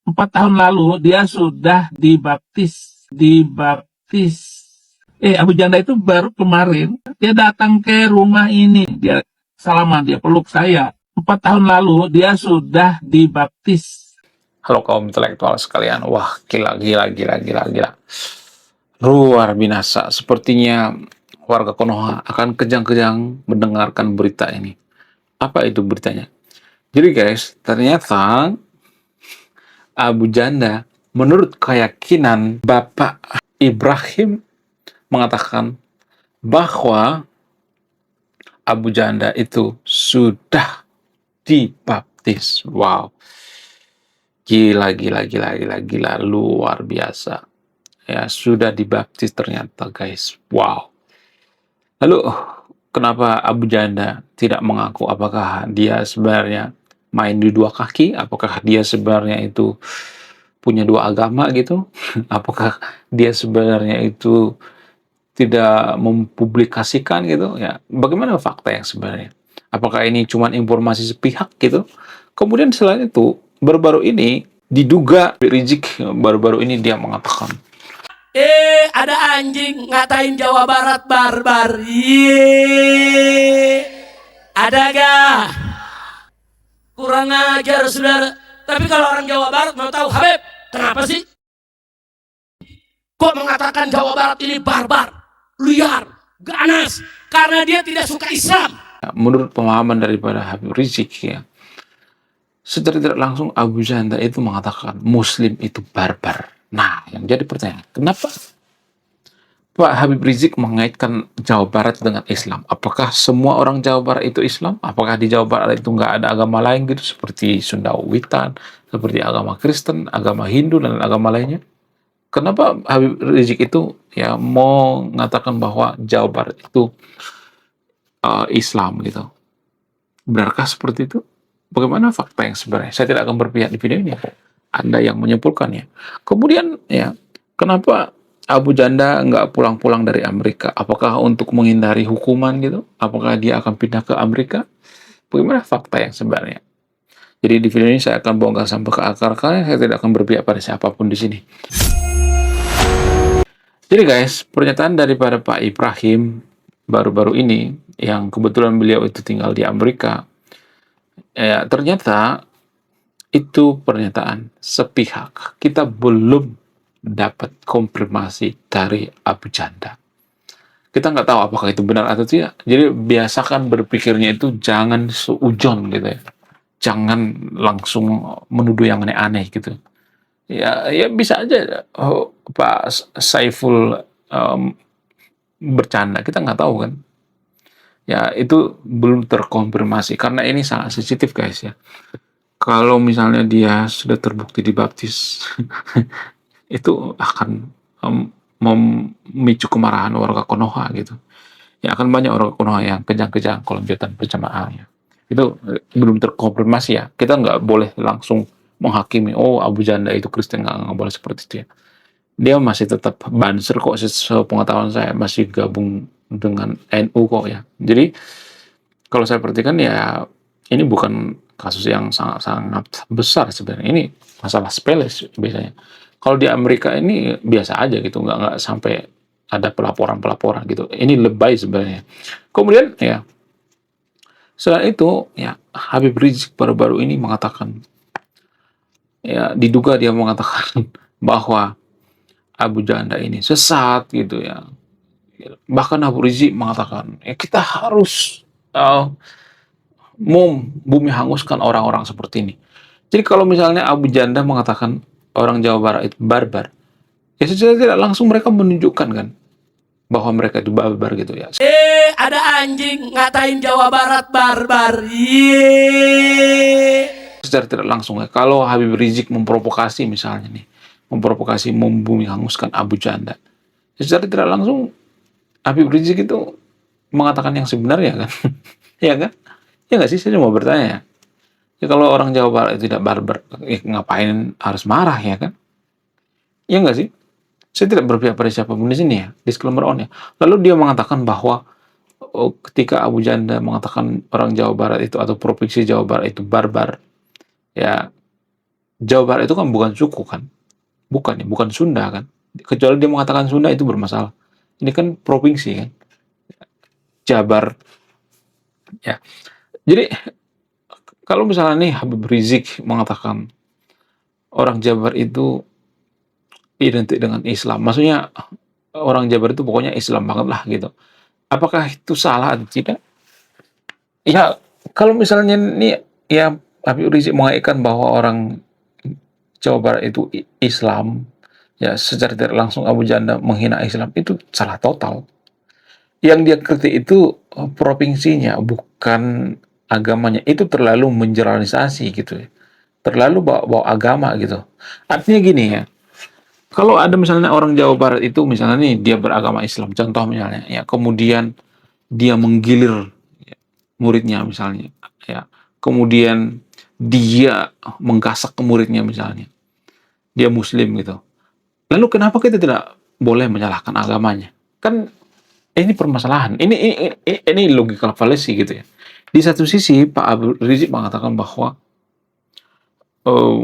4 tahun lalu dia sudah dibaptis. Abu Janda itu baru kemarin dia datang ke rumah ini, dia salaman, dia peluk saya. 4 tahun lalu dia sudah dibaptis. Halo kaum intelektual sekalian, wah gila. Luar binasa, sepertinya warga Konoha akan kejang-kejang mendengarkan berita ini. Apa itu beritanya? Jadi guys, ternyata Abu Janda menurut keyakinan Bapak Ibrahim mengatakan bahwa Abu Janda itu sudah dibaptis. Wow. Gila, luar biasa. Ya, sudah dibaptis ternyata guys. Wow. Lalu, kenapa Abu Janda tidak mengaku apakah dia sebenarnya main di dua kaki? Apakah dia sebenarnya itu punya dua agama gitu? Apakah dia sebenarnya itu tidak mempublikasikan gitu? Ya, bagaimana fakta yang sebenarnya? Apakah ini cuma informasi sepihak gitu? Kemudian selain itu, baru-baru ini diduga Rizik baru-baru ini dia mengatakan, ada anjing ngatain Jawa Barat barbar. Ada gak? Kurang ajar saudara. Tapi kalau orang Jawa Barat mau tahu, Habib, kenapa sih kok mengatakan Jawa Barat ini barbar, liar, ganas? Karena dia tidak suka Islam. Menurut pemahaman daripada Habib Rizik ya, secara tidak langsung Abu Janda itu mengatakan Muslim itu barbar. Nah, yang jadi pertanyaan, kenapa Pak Habib Rizik mengaitkan Jawa Barat dengan Islam? Apakah semua orang Jawa Barat itu Islam? Apakah di Jawa Barat itu nggak ada agama lain gitu, seperti Sunda Witan, seperti agama Kristen, agama Hindu, dan agama lainnya? Kenapa Habib Rizik itu ya mau mengatakan bahwa Jawa Barat itu Islam gitu? Benarkah seperti itu? Bagaimana fakta yang sebenarnya? Saya tidak akan berpihak di video ini. Anda yang menyimpulkannya. Kemudian ya, kenapa Abu Janda nggak pulang-pulang dari Amerika? Apakah untuk menghindari hukuman gitu? Apakah dia akan pindah ke Amerika? Bagaimana fakta yang sebenarnya? Jadi di video ini saya akan bongkar sampai ke akar-akarnya. Saya tidak akan berpihak pada siapapun di sini. Jadi guys, pernyataan daripada Pak Ibrahim baru-baru ini, yang kebetulan beliau itu tinggal di Amerika, ya ternyata itu pernyataan sepihak. Kita belum dapat konfirmasi dari Abu Janda. Kita nggak tahu apakah itu benar atau tidak. Jadi biasakan berpikirnya itu jangan seujon gitu ya. Jangan langsung menuduh yang aneh-aneh gitu. Ya bisa aja Pak Saiful bercanda. Kita nggak tahu kan. Ya itu belum terkonfirmasi karena ini sangat sensitif guys ya. Kalau misalnya dia sudah terbukti dibaptis, itu akan memicu kemarahan warga Konoha gitu. Ya akan banyak warga Konoha yang kejang-kejang kalau kegiatan berjamaahnya. Itu belum terkonfirmasi ya. Kita nggak boleh langsung menghakimi, oh Abu Janda itu Kristen, nggak boleh seperti itu ya. Dia masih tetap Banser kok, sepengetahuan saya masih gabung dengan NU kok ya. Jadi kalau saya perhatikan ya ini bukan kasus yang sangat besar sebenarnya. Ini masalah sepele biasanya. Kalau di Amerika ini biasa aja gitu, nggak sampai ada pelaporan gitu. Ini lebay sebenarnya. Kemudian ya selain itu ya Habib Rizik baru-baru ini mengatakan, ya diduga dia mengatakan bahwa Abu Janda ini sesat gitu ya. Bahkan Habib Rizik mengatakan ya kita harus bumi hanguskan orang-orang seperti ini. Jadi kalau misalnya Abu Janda mengatakan orang Jawa Barat itu barbar, ya secara tidak langsung mereka menunjukkan kan bahwa mereka itu barbar gitu ya. Ada anjing ngatain Jawa Barat barbar. Secara tidak langsung ya, kalau Habib Rizik memprovokasi misalnya nih, memprovokasi membumi hanguskan Abu Janda, ya secara tidak langsung Habib Rizik itu mengatakan yang sebenarnya kan. Ya kan? Ya nggak sih, saya cuma bertanya ya. Ya kalau orang Jawa Barat itu tidak barbar, ngapain harus marah ya kan? Ya nggak sih? Saya tidak berpihak pada siapapun di sini ya, disclaimer on ya. Lalu dia mengatakan bahwa ketika Abu Janda mengatakan orang Jawa Barat itu atau provinsi Jawa Barat itu barbar, ya Jawa Barat itu kan bukan suku kan, bukan Sunda kan. Kecuali dia mengatakan Sunda itu bermasalah. Ini kan provinsi kan, Jabar ya. Jadi kalau misalnya nih Habib Rizik mengatakan orang Jabar itu identik dengan Islam, maksudnya orang Jabar itu pokoknya Islam banget lah gitu. Apakah itu salah atau tidak? Ya, kalau misalnya nih ya Habib Rizik mengaitkan bahwa orang Jawa Barat itu Islam, ya secara tidak langsung Abu Janda menghina Islam, itu salah total. Yang dia kritik itu provinsinya, bukan agamanya. Itu terlalu menjeralisasi gitu ya. Terlalu bawa agama gitu. Artinya gini ya, kalau ada misalnya orang Jawa Barat itu misalnya nih dia beragama Islam, contoh misalnya ya, kemudian dia menggilir ya, muridnya misalnya ya, kemudian dia menggasak ke muridnya misalnya, dia Muslim gitu. Lalu kenapa kita tidak boleh menyalahkan agamanya? Kan ini permasalahan. Ini logical fallacy gitu ya. Di satu sisi Pak Abu Rizik mengatakan bahwa eh,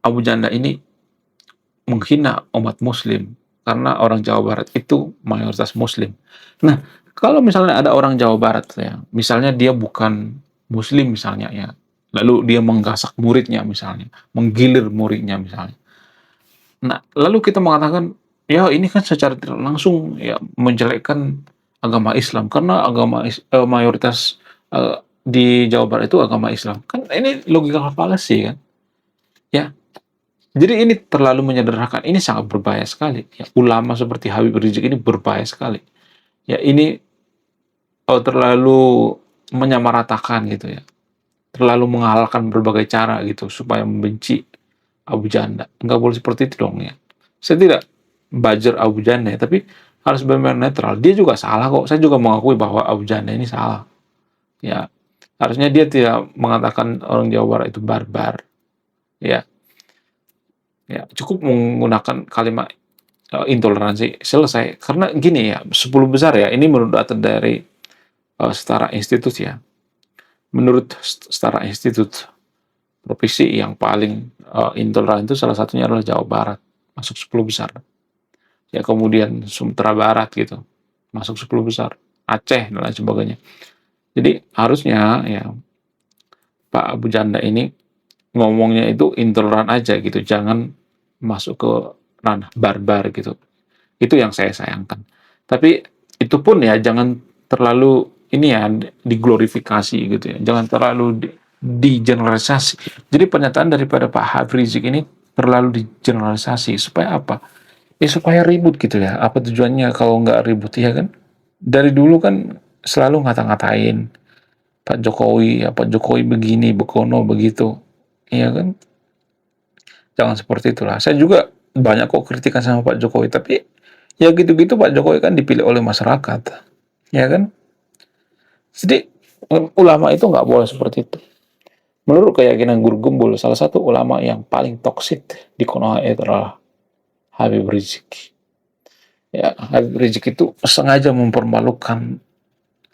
Abu Janda ini menghina umat Muslim karena orang Jawa Barat itu mayoritas Muslim. Nah, kalau misalnya ada orang Jawa Barat ya, misalnya dia bukan Muslim misalnya ya, lalu dia menggasak muridnya misalnya, menggilir muridnya misalnya. Nah, lalu kita mengatakan, ya ini kan secara tidak langsung ya menjelekkan agama Islam karena mayoritas di Jawa Barat itu agama Islam. Kan ini logika fallacy kan? Ya. Jadi ini terlalu menyederhanakan. Ini sangat berbahaya sekali. Ya, ulama seperti Habib Rizik ini berbahaya sekali. Ya, ini terlalu menyamaratakan gitu ya. Terlalu menghalalkan berbagai cara gitu supaya membenci Abu Janda. Nggak boleh seperti itu dong ya. Saya tidak buzzer Abu Janda ya, tapi harus benar-benar netral. Dia juga salah kok. Saya juga mengakui bahwa Abu Janda ini salah. Ya, harusnya dia tidak mengatakan orang Jawa Barat itu barbar. Ya, ya cukup menggunakan kalimat intoleransi selesai. Karena gini ya, 10 besar ya. Ini menurut data dari Setara Institut ya. Menurut Setara Institut, provinsi yang paling intoleran itu salah satunya adalah Jawa Barat, masuk 10 besar. Ya kemudian Sumatera Barat gitu, masuk 10 besar. Aceh dan lain sebagainya. Jadi harusnya ya Pak Abu Janda ini ngomongnya itu intoleran aja gitu, jangan masuk ke ranah barbar gitu. Itu yang saya sayangkan. Tapi itu pun ya jangan terlalu ini ya diglorifikasi gitu ya. Jangan terlalu digeneralisasi. Jadi pernyataan daripada Pak Habib Rizik ini terlalu digeneralisasi supaya apa? Ya supaya ribut gitu ya. Apa tujuannya kalau nggak ribut ya kan? Dari dulu kan selalu ngata-ngatain Pak Jokowi, ya Pak Jokowi begini, begono begitu. Iya kan? Jangan seperti itulah. Saya juga banyak kok kritikan sama Pak Jokowi, tapi ya gitu-gitu Pak Jokowi kan dipilih oleh masyarakat. Ya kan? Jadi ulama itu nggak boleh seperti itu. Menurut keyakinan Guru Gembul, salah satu ulama yang paling toksik di Konoha itu adalah Habib Rizik. Ya, Habib Rizik itu sengaja mempermalukan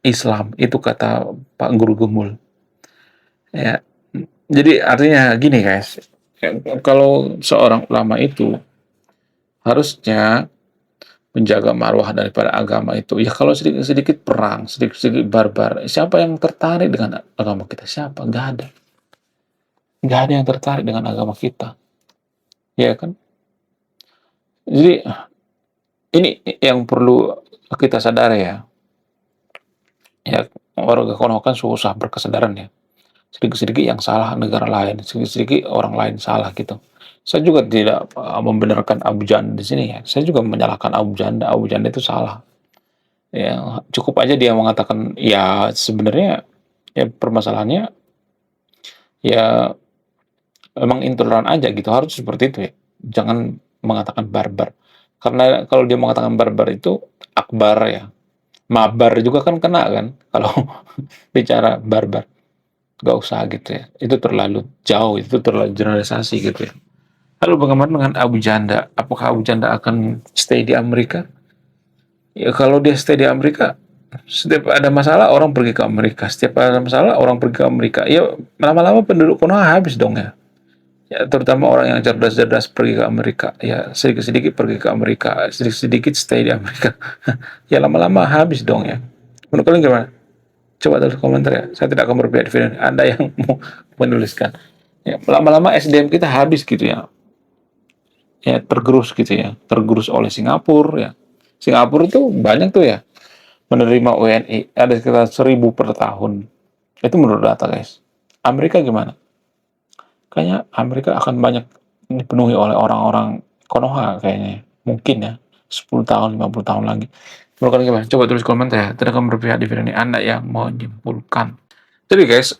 Islam, itu kata Pak Guru Gembul. Ya, jadi artinya gini guys, kalau seorang ulama itu harusnya menjaga marwah daripada agama itu. Ya kalau sedikit-sedikit perang, sedikit-sedikit barbar, siapa yang tertarik dengan agama kita? Siapa? Nggak ada. Nggak ada yang tertarik dengan agama kita. Ya kan? Jadi ini yang perlu kita sadari ya. Ya, warga Konoha kan susah berkesadaran ya. Sedikit-sedikit yang salah negara lain, sedikit-sedikit orang lain salah gitu. Saya juga tidak membenarkan Abu Janda di sini ya. Saya juga menyalahkan Abu Janda. Abu Janda itu salah. Ya, cukup aja dia mengatakan ya sebenarnya ya permasalahannya ya memang intoleran aja gitu. Harus seperti itu ya. Jangan mengatakan barbar. Karena kalau dia mengatakan barbar itu akbar ya. Mabar juga kan kena kan kalau bicara barbar. Gak usah gitu ya. Itu terlalu jauh, itu terlalu generalisasi gitu ya. Lalu bagaimana dengan Abu Janda? Apakah Abu Janda akan stay di Amerika? Ya kalau dia stay di Amerika, setiap ada masalah orang pergi ke Amerika. Setiap ada masalah orang pergi ke Amerika. Ya lama-lama penduduk Konoha habis dong ya. Ya, terutama orang yang cerdas-cerdas pergi ke Amerika. Ya, sedikit-sedikit pergi ke Amerika, sedikit-sedikit stay di Amerika. Ya, lama-lama habis dong ya. Menurut kalian gimana? Coba tulis komentar ya. Saya tidak akan berpihak di video ini. Anda yang mau menuliskan. Ya, lama-lama SDM kita habis gitu ya. Ya, tergerus gitu ya. Tergerus oleh Singapura ya. Singapura itu banyak tuh ya menerima WNI. Ada sekitar 1.000 per tahun. Itu menurut data guys. Amerika gimana? Kayaknya Amerika akan banyak dipenuhi oleh orang-orang Konoha kayaknya. Mungkin ya. 10 tahun, 50 tahun lagi. Menurut kalian gimana? Coba tulis komentar ya. Tidak akan berpihak di video ini. Anda yang mau menyimpulkan. Jadi guys,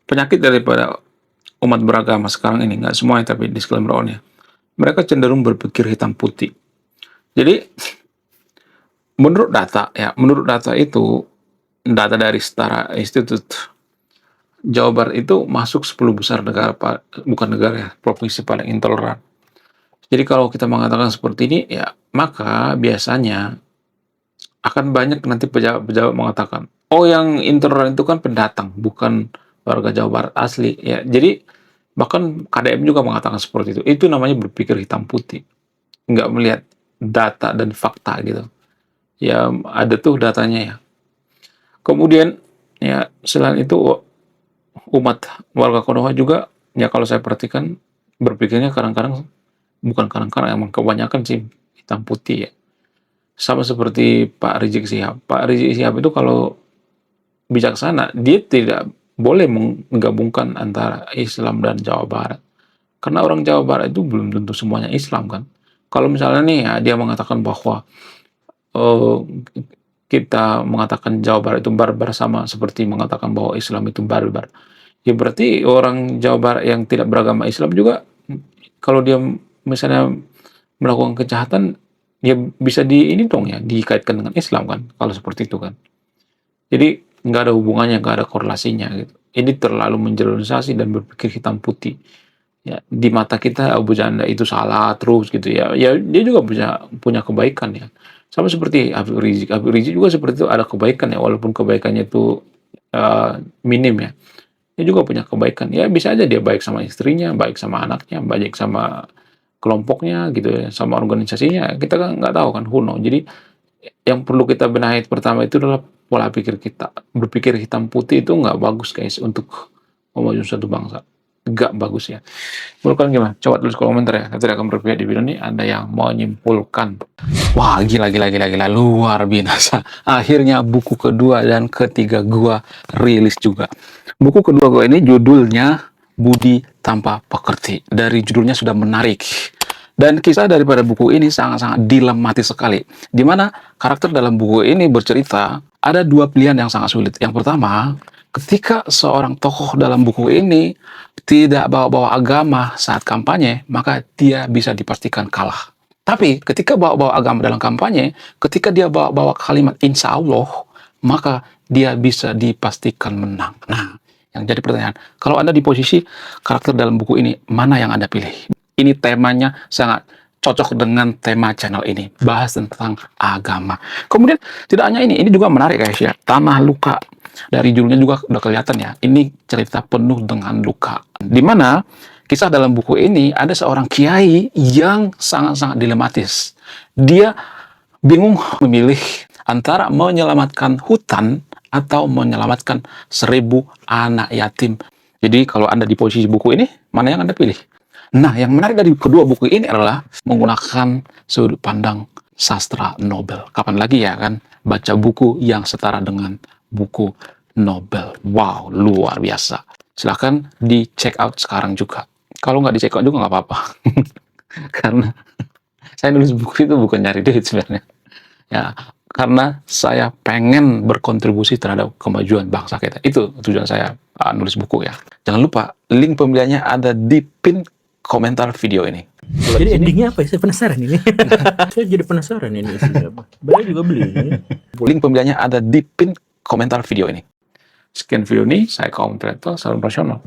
penyakit daripada umat beragama sekarang ini, nggak semuanya tapi disclaimer on ya, mereka cenderung berpikir hitam putih. Jadi menurut data itu, data dari Setara Institute, Jawa Barat itu masuk 10 besar negara, bukan negara ya, provinsi paling intoleran. Jadi kalau kita mengatakan seperti ini, ya maka biasanya akan banyak nanti pejabat-pejabat mengatakan, oh yang intoleran itu kan pendatang, bukan warga Jawa Barat asli. Ya, jadi bahkan KDM juga mengatakan seperti itu. Itu namanya berpikir hitam putih, nggak melihat data dan fakta gitu. Ya ada tuh datanya ya. Kemudian ya selain itu umat warga Konoha juga ya kalau saya perhatikan berpikirnya kadang-kadang, bukan kadang-kadang, emang kebanyakan sih hitam putih ya. Sama seperti Pak Rizik Sihab. Pak Rizik Sihab itu kalau bijaksana, dia tidak boleh menggabungkan antara Islam dan Jawa Barat. Karena orang Jawa Barat itu belum tentu semuanya Islam kan. Kalau misalnya nih ya, dia mengatakan bahwa eh, kita mengatakan Jawa Barat itu barbar sama seperti mengatakan bahwa Islam itu barbar. Ya berarti orang Jawa Barat yang tidak beragama Islam juga, kalau dia misalnya melakukan kejahatan, ya bisa ini dong ya, dikaitkan dengan Islam kan, kalau seperti itu kan. Jadi nggak ada hubungannya, nggak ada korelasinya gitu. Ini terlalu menjelasasi dan berpikir hitam putih. Ya, di mata kita Abu Janda itu salah terus gitu ya. Ya dia juga punya kebaikan ya. Sama seperti Habib Rizik. Habib Rizik juga seperti itu, ada kebaikan ya, walaupun kebaikannya itu minim ya. Dia juga punya kebaikan. Ya bisa aja dia baik sama istrinya, baik sama anaknya, baik sama kelompoknya gitu ya, sama organisasinya. Kita kan nggak tahu kan, who know. Jadi yang perlu kita benahi pertama itu adalah pola pikir kita. Berpikir hitam putih itu nggak bagus guys untuk memajukan suatu bangsa. Nggak bagus ya. Menurut kalian gimana? Coba tulis komentar ya. Saya tidak akan berpihak di video ini. Anda yang mau menyimpulkan. Wah, gila. Luar biasa. Akhirnya buku kedua dan ketiga gua rilis juga. Buku kedua gua ini judulnya Budi Tanpa Pekerti. Dari judulnya sudah menarik. Dan kisah daripada buku ini sangat-sangat dilematis sekali. Di mana karakter dalam buku ini bercerita ada dua pilihan yang sangat sulit. Yang pertama, ketika seorang tokoh dalam buku ini tidak bawa-bawa agama saat kampanye, maka dia bisa dipastikan kalah. Tapi ketika bawa-bawa agama dalam kampanye, ketika dia bawa-bawa kalimat insya Allah, maka dia bisa dipastikan menang. Nah, yang jadi pertanyaan, kalau Anda di posisi karakter dalam buku ini, mana yang Anda pilih? Ini temanya sangat cocok dengan tema channel ini, bahas tentang agama. Kemudian tidak hanya ini juga menarik guys ya, Tanah Luka. Dari judulnya juga udah kelihatan ya, ini cerita penuh dengan luka. Dimana kisah dalam buku ini ada seorang kiai yang sangat-sangat dilematis. Dia bingung memilih antara menyelamatkan hutan atau menyelamatkan 1.000 anak yatim. Jadi kalau Anda di posisi buku ini, mana yang Anda pilih? Nah, yang menarik dari kedua buku ini adalah menggunakan sudut pandang sastra Nobel. Kapan lagi ya kan baca buku yang setara dengan buku Nobel. Wow, luar biasa. Silahkan di check out sekarang juga. Kalau nggak di check out juga nggak apa-apa. Karena saya nulis buku itu bukan nyari duit sebenarnya. Ya, karena saya pengen berkontribusi terhadap kemajuan bangsa kita. Itu tujuan saya nulis buku ya. Jangan lupa link pembeliannya ada di pin komentar video ini. Jadi endingnya apa ya? Saya penasaran ini. Saya jadi penasaran ini isinya apa. Beli juga beli. Link pembeliannya ada di pin komentar video ini. Sekian video ini, saya kaum intelektual, salam rasional.